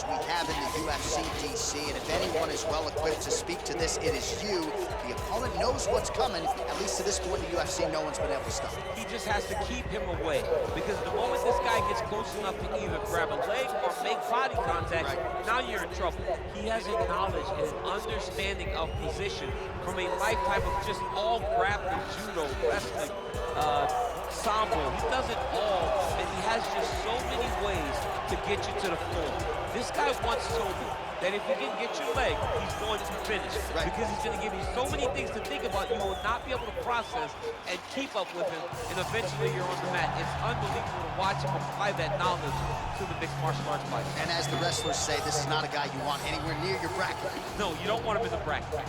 fighters we have in the UFC, DC, and if anyone is well equipped to speak to this, it is you. The opponent knows what's coming. At least to this point in the UFC, no one's been able to stop him. He just has to keep him away, because the moment this guy gets close enough to either grab a leg or make body contact, now you're in trouble. He has a knowledge and an understanding of position from a lifetime of just all grappling, judo, wrestling, sambo. He does it all, and he has just so many ways to get you to the floor. This guy once told me that if he can get your leg, he's going to finish. Because he's going to give you so many things to think about, you will not be able to process and keep up with him, and eventually you're on the mat. It's unbelievable to watch him apply that knowledge to the mixed martial arts fight. And as the wrestlers say, this is not a guy you want anywhere near your bracket. No, you don't want him in the bracket.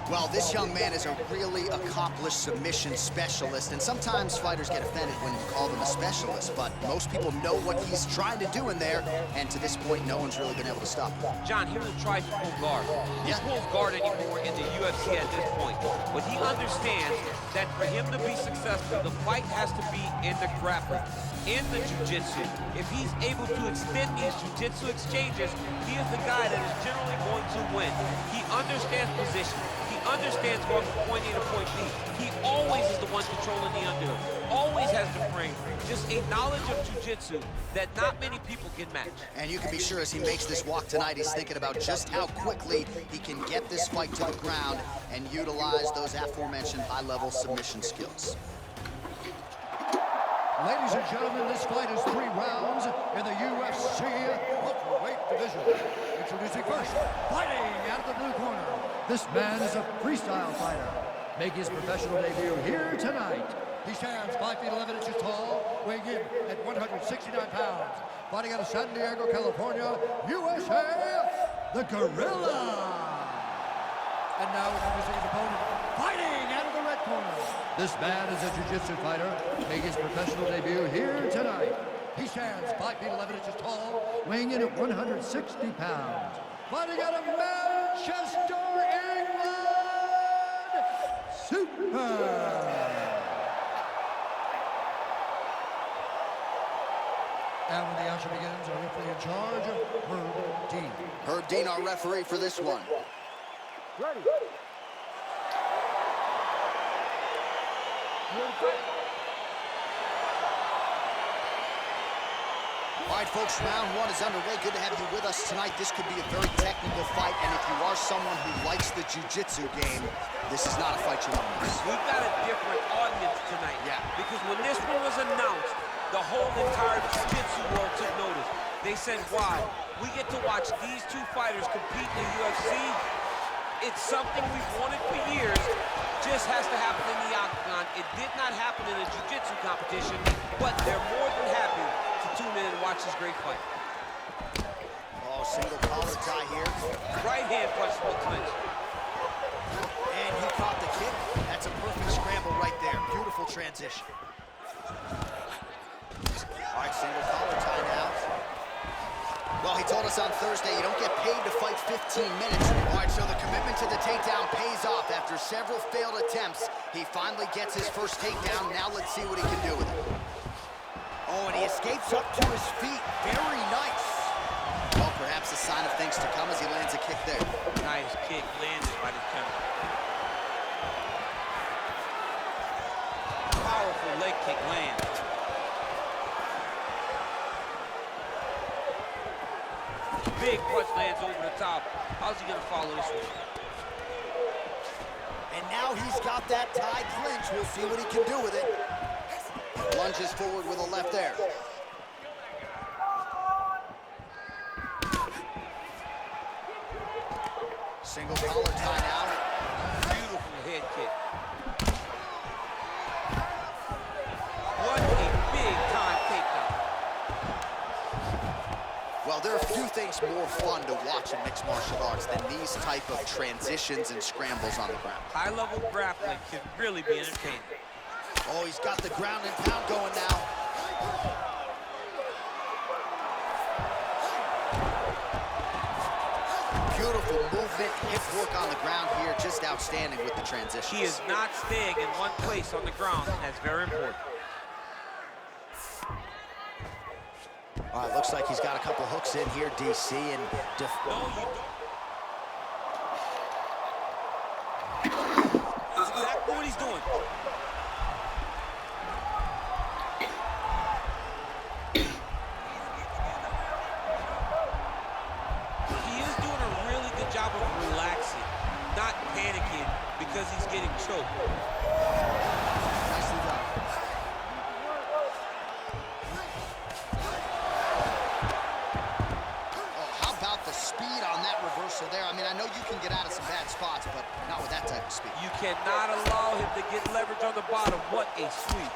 Well, this young man is a really accomplished submission specialist, and sometimes fighters get offended when you call them a specialist, but most people know what he's trying to do in there, and to this point, no one's really been able to stop him. John, he will try to pull guard. He pulls guard anymore in the UFC at this point, but he understands that for him to be successful, the fight has to be in the grappling, in the jiu-jitsu. If he's able to extend these jiu-jitsu exchanges, he is the guy that is generally going to win. He understands position. He understands going from point A to point B. He always is the one controlling the underhook. Always has the frame. Just a knowledge of jiu-jitsu that not many people can match. And you can be sure as he makes this walk tonight, he's thinking about just how quickly he can get this fight to the ground and utilize those aforementioned high-level submission skills. Ladies and gentlemen, this fight is 3 rounds in the UFC welterweight division. Introducing first, fighting out of the blue corner. This man is a freestyle fighter. Making his professional debut here tonight. He stands 5 feet 11 inches tall, weighing in at 169 pounds. Fighting out of San Diego, California, USA, the Gorilla. And now introducing his opponent, fighting out of the red corner. This man is a jiu-jitsu fighter, making his professional debut here tonight. He stands 5 feet 11 inches tall, weighing in at 160 pounds. Fighting out of Manchester, England, Super. And when the action begins, our referee in charge, Herb Dean. Herb Dean, our referee for this one. Ready. All right, folks, round 1 is underway. Good to have you with us tonight. This could be a very technical fight, and if you are someone who likes the jiu-jitsu game, this is not a fight you want to miss. We've got a different audience tonight. Because when this one was announced, the whole entire jiu-jitsu world took notice. They said, wow, we get to watch these 2 fighters compete in the UFC. It's something we've wanted for years. Just has to happen in the octagon. It did not happen in a jiu-jitsu competition, but they're more than happy to tune in and watch this great fight. Oh, single collar tie here. Right hand punch to the clinch. And he caught the kick. That's a perfect scramble right there. Beautiful transition. All right, single collar tie now. Well, he told us on Thursday you don't get paid to fight 15 minutes. All right, so the commitment to the takedown pays off. After several failed attempts, he finally gets his first takedown. Now let's see what he can do with it. Oh, and he escapes up to his feet. Very nice. Well, perhaps a sign of things to come as he lands a kick there. Nice kick landed by the counter. Powerful leg kick lands. Big punch lands over the top. How's he gonna follow this one? And now he's got that tie clinch. We'll see what he can do with it. Lunges forward with a left there. Single collar tie now. Beautiful head kick. What a big-time takedown. Well, there are few things more fun to watch in mixed martial arts than these type of transitions and scrambles on the ground. High-level grappling can really be entertaining. Oh, he's got the ground and pound going now. Beautiful movement, hip work on the ground here, just outstanding with the transitions. He is not staying in one place on the ground, and that's very important. All right, looks like he's got a couple hooks in here, DC, and... No, you don't. That's exactly what he's doing. He is doing a really good job of relaxing, not panicking because he's getting choked. Nicely done. The speed on that reversal there. I mean, I know you can get out of some bad spots, but not with that type of speed. You cannot allow him to get leverage on the bottom. What a sweep.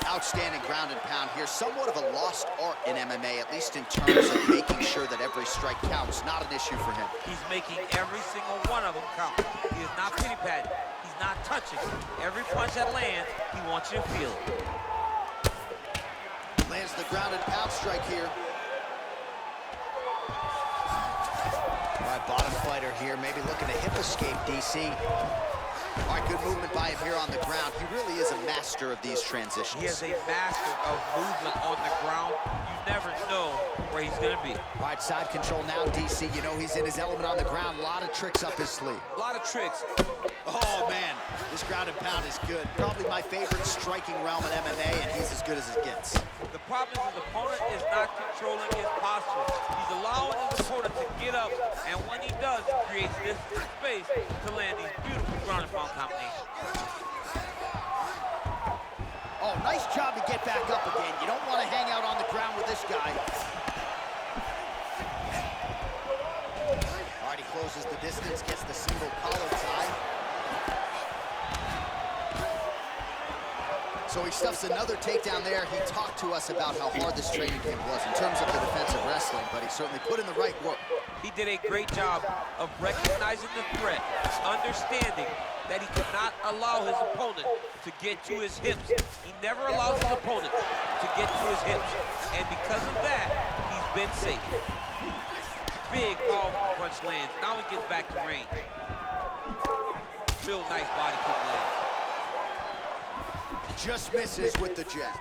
Outstanding ground and pound here. Somewhat of a lost art in MMA, at least in terms of making sure that every strike counts. Not an issue for him. He's making every single one of them count. He is not pity-patting. He's not touching. Every punch that lands, he wants you to feel it. Lands the ground and pound strike here. All right, bottom fighter here, maybe looking to hip escape, DC. All right, good movement by him here on the ground. He really is a master of these transitions. He is a master of movement on the ground. You never know where he's going to be. All right, side control now, DC. You know he's in his element on the ground. A lot of tricks up his sleeve. A lot of tricks. Oh, man, this ground and pound is good. Probably my favorite striking realm in MMA, and he's as good as it gets. The problem is his opponent is not controlling his posture. He's allowing his opponent to get up, and when he does, he creates this space to land these beautiful ground and pound combinations. Oh, nice job to get back up again. You don't want to hang out on the ground with this guy. All right, he closes the distance, gets the single collar tie. So he stuffs another takedown there. He talked to us about how hard this training camp was in terms of the defensive wrestling, but he certainly put in the right work. He did a great job of recognizing the threat, understanding that he could not allow his opponent to get to his hips. He never allows his opponent to get to his hips. And because of that, he's been safe. Big powerful punch lands. Now he gets back to range. Real nice body kick lands. Just misses with the jab.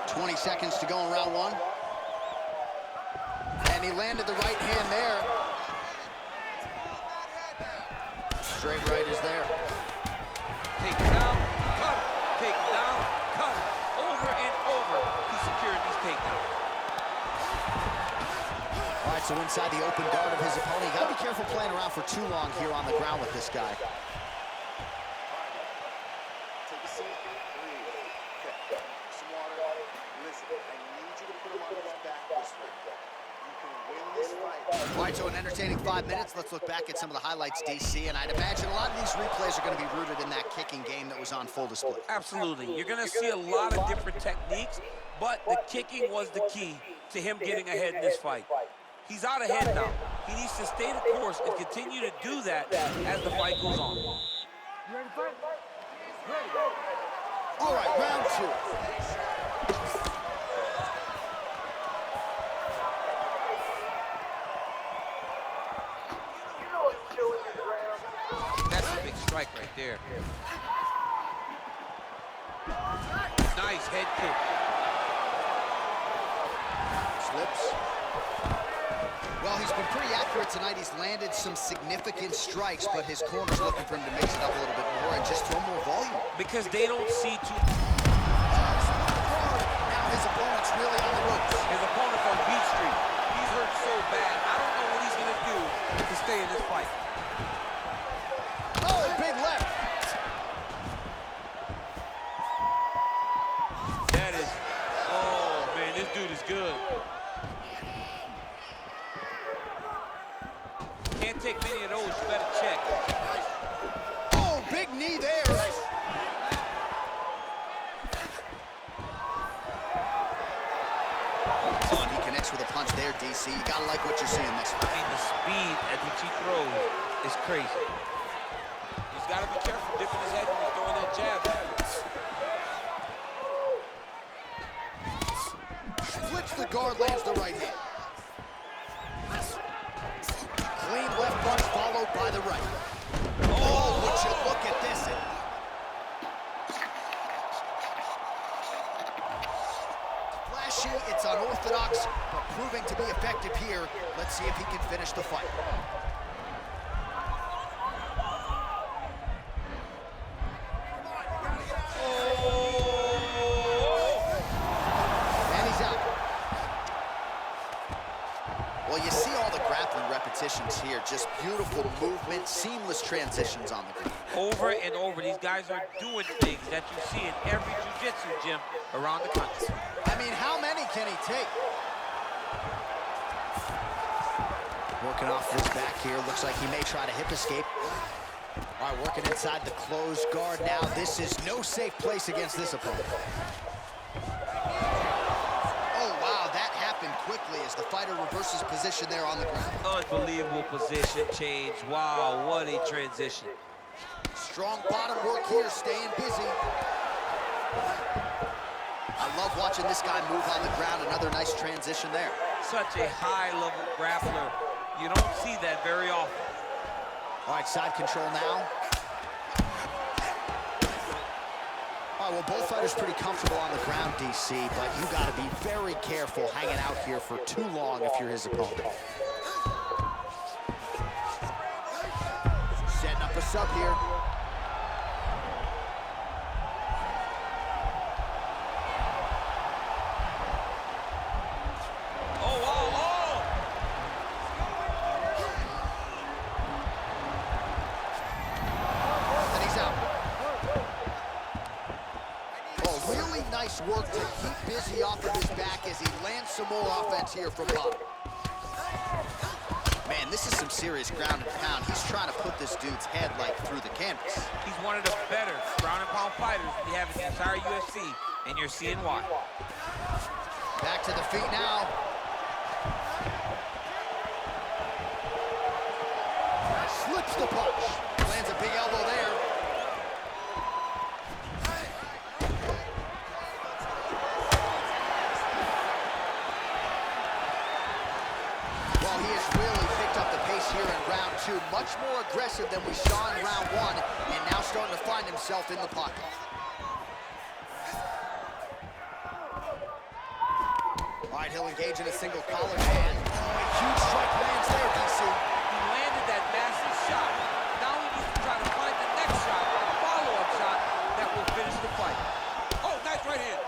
20 seconds to go in round one. And he landed the right hand there. Straight right is there. Take down, cut, take down, cut. Over and over, he's securing these takedowns. All right, so inside the open guard of his opponent. You gotta be careful playing around for too long here on the ground with this guy. All right, so an entertaining 5 minutes. Let's look back at some of the highlights, DC, and I'd imagine a lot of these replays are going to be rooted in that kicking game that was on full display. Absolutely. You're going to see a lot of different techniques, but the kicking was the key to him getting ahead in this fight. He's out ahead now. He needs to stay the course and continue to do that as the fight goes on. You ready to fight? Ready. All right, round two. That's a big strike right there. Nice head kick. Slips. Well, he's been pretty accurate tonight. He's landed some significant strikes, but his corner's looking for him to mix it up a little bit more and just throw more volume. Because they don't see too... Now his opponent's really on the ropes. His opponent's on Beat Street. He's hurt so bad. I don't know what he's going to do to stay in this fight. Oh, big left. That is... Oh, man, this dude is good. Can't take many of those. You better check. Oh, big knee there. Oh, and he connects with a punch there, DC. You gotta like what you're seeing this one. I mean, the speed at which he throws is crazy. He's got to be careful dipping his head when he's throwing that jab. Flips the guard, lands the right hand. Clean left punch followed by the right. Oh, would you look at this? proving to be effective here. Let's see if he can finish the fight. And he's out. Well, you see all the grappling repetitions here. Just beautiful movement, seamless transitions on the ground. Over and over, these guys are doing things that you see in every jiu-jitsu gym around the country. I mean, how many can he take? Working off his back here. Looks like he may try to hip escape. All right, working inside the closed guard now. This is no safe place against this opponent. Oh, wow, that happened quickly as the fighter reverses position there on the ground. Unbelievable position change. Wow, what a transition. Strong bottom work here, staying busy. I love watching this guy move on the ground. Another nice transition there. Such a high-level grappler. You don't see that very often. All right, side control now. All right, well, both fighters pretty comfortable on the ground, DC, but you got to be very careful hanging out here for too long if you're his opponent. Setting up a sub here. Nice work to keep busy off of his back as he lands some more offense here from bottom. Man, this is some serious ground and pound. He's trying to put this dude's head like through the canvas. He's one of the better ground and pound fighters we have in the entire UFC, and you're seeing why. Back to the feet now. Slips the punch. Lands a big elbow there. Here in round two, much more aggressive than we saw in round one, and now starting to find himself in the pocket. All right, he'll engage in a single collar hand. Oh, huge strike lands there, DC. He landed that massive shot. Now he needs to try to find the next shot, a follow-up shot that will finish the fight. Oh, nice right hand.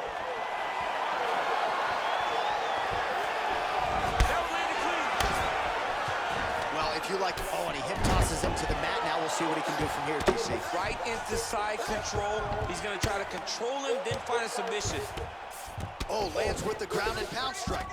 You like, oh, and he hip tosses him to the mat. Now we'll see what he can do from here, DC. Right into side control. He's going to try to control him, then find a submission. Oh, lands with the ground and pound strike.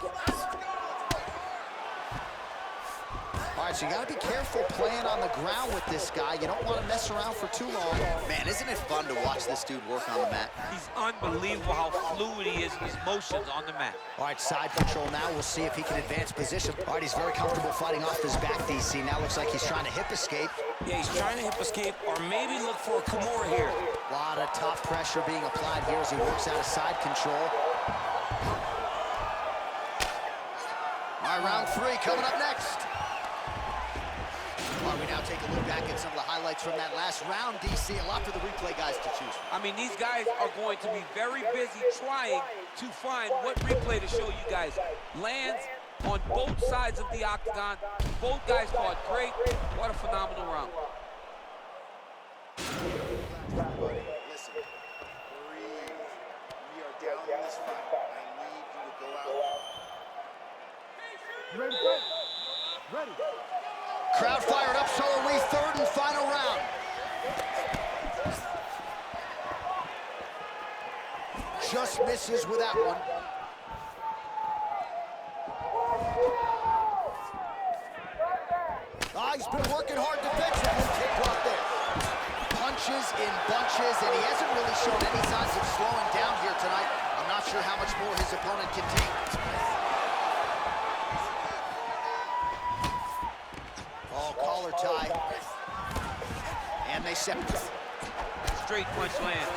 All right, so you got to be careful playing on the ground with this guy. You don't want to mess around for too long. Man, isn't it fun to watch this dude work on the mat? He's unbelievable how fluid he is in his motions on the mat. All right, side control now. We'll see if he can advance position. All right, he's very comfortable fighting off his back, DC. Now looks like he's trying to hip escape. Yeah, he's trying to hip escape or maybe look for a Kimura here. A lot of top pressure being applied here as he works out of side control. All right, round three coming up next. All right, we now take a look back at some of the highlights from that last round, DC. A lot for the replay guys to choose from. I mean, these guys are going to be very busy trying to find what replay to show you guys. Lands on both sides of the octagon. Both guys fought great. What a phenomenal round. Listen, breathe. We are down in this fight. I need you to go out. You ready to fight? Ready. Crowd fired up, so are we. Third and final round. Just misses with that one. He's been working hard defensively. Kick block there. Punches in bunches, and he hasn't really shown any signs of slowing down here tonight. I'm not sure how much more his opponent can take. Collar tie. And they separate. Straight punch land.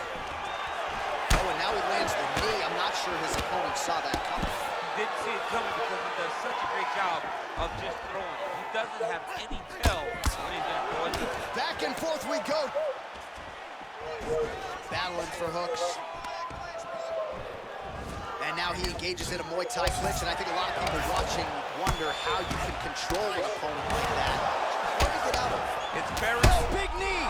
Oh, and now he lands the knee. I'm not sure his opponent saw that coming. He didn't see it coming because he does such a great job of just throwing. He doesn't have any tell when he's going to throw a knee. Back and forth we go. Battling for hooks. And now he engages in a Muay Thai clinch, and I think a lot of people watching sure how you can control an opponent like that. Hard to get out of. It's very... Oh, big knee!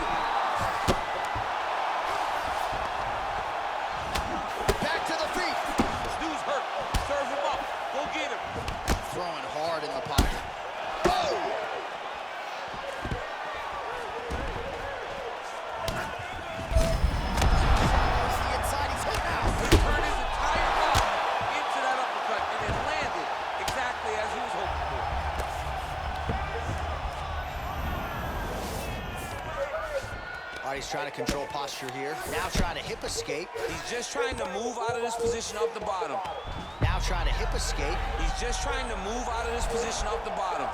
Back to the feet. This dude's hurt. Serve him up. Go get him. Throwing hard in the pocket. Oh! The inside, he's hit now. He turned his entire body into that uppercut, and it landed exactly as he was hoping for. All right, he's trying to control posture here. Now trying to hip escape. He's just trying to move out of this position up the bottom. Now trying to hip escape. He's just trying to move out of this position up the bottom.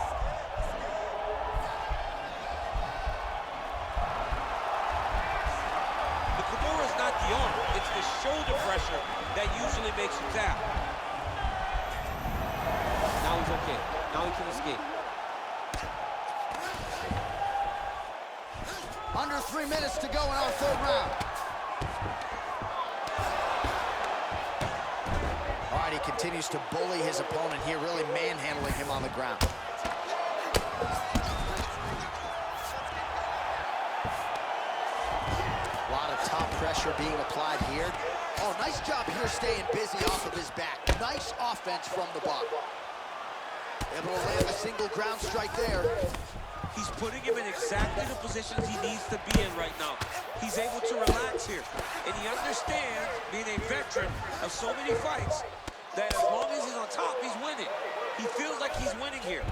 The Kimura is not the arm. It's the shoulder pressure that usually makes you tap. Now he's okay. Now he can escape. Under 3 minutes to go in our third round. All right, he continues to bully his opponent here, really manhandling him on the ground. A lot of top pressure being applied here. Oh, nice job here staying busy off of his back. Nice offense from the bottom. Able to land a single ground strike there. He's putting him in exactly the positions he needs to be in right now. He's able to relax here. And he understands, being a veteran of so many fights, that as long as he's on top, he's winning. He feels like he's winning here.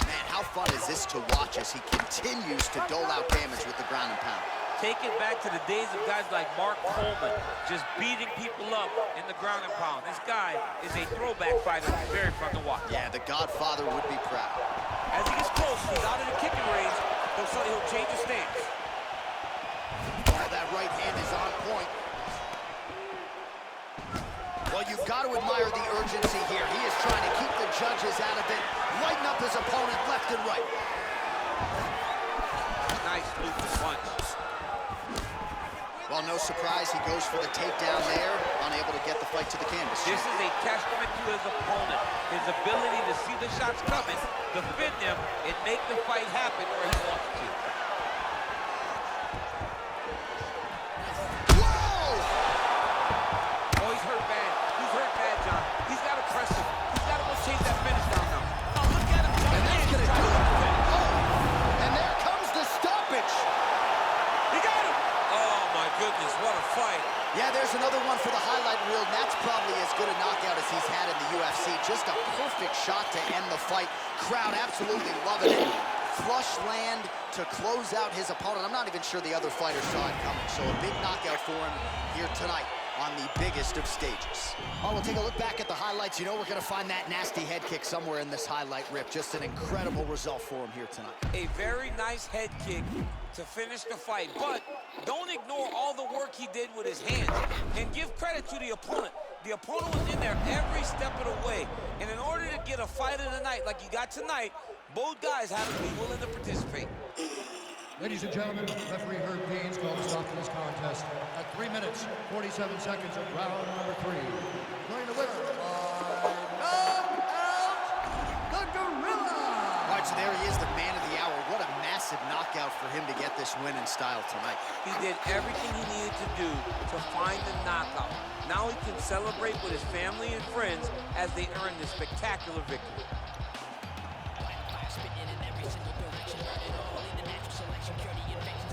Man, how fun is this to watch as he continues to dole out damage with the ground and pound. Take it back to the days of guys like Mark Coleman, just beating people up in the ground and pound. This guy is a throwback fighter. It's very fun to watch. Yeah, the Godfather would be proud. As he gets close, he's out of the kicking range. He'll change his stance. Oh, that right hand is on point. Well, you've got to admire the urgency here. He is trying to keep the judges out of it, lighten up his opponent left and right. Nice looping punch. Well, no surprise, he goes for the takedown there, unable to get the fight to the canvas. This is a testament to his opponent, his ability to see the shots coming, defend them, and make the fight happen where he wants to. Whoa! Oh, he's hurt bad. He's hurt bad, John. He's got to press him. He's got to go chase that finish down now. Oh, look at him. And that's going to do it. Oh, and there comes the stoppage. He got him. Oh my goodness, what a fight. Yeah, there's another one for the highlight reel, and that's probably as good a knockout as he's had in the UFC. Just a perfect shot to end the fight. Crowd absolutely loving it. Flush land to close out his opponent. I'm not even sure the other fighter saw it coming. So a big knockout for him here tonight on the biggest of stages. Oh, we'll take a look back at the highlights. You know we're going to find that nasty head kick somewhere in this highlight rip. Just an incredible result for him here tonight. A very nice head kick to finish the fight, but don't ignore all the work he did with his hands, and give credit to the opponent. The opponent was in there every step of the way, and in order to get a fight of the night like you got tonight, both guys have to be willing to participate. Ladies and gentlemen, referee Herb Dean's called a stop to this contest at 3 minutes, 47 seconds of round number 3. Going the winner by knockout, the Gorilla! All right, so there he is, the man of the hour. What a massive knockout for him to get this win in style tonight. He did everything he needed to do to find the knockout. Now he can celebrate with his family and friends as they earn this spectacular victory.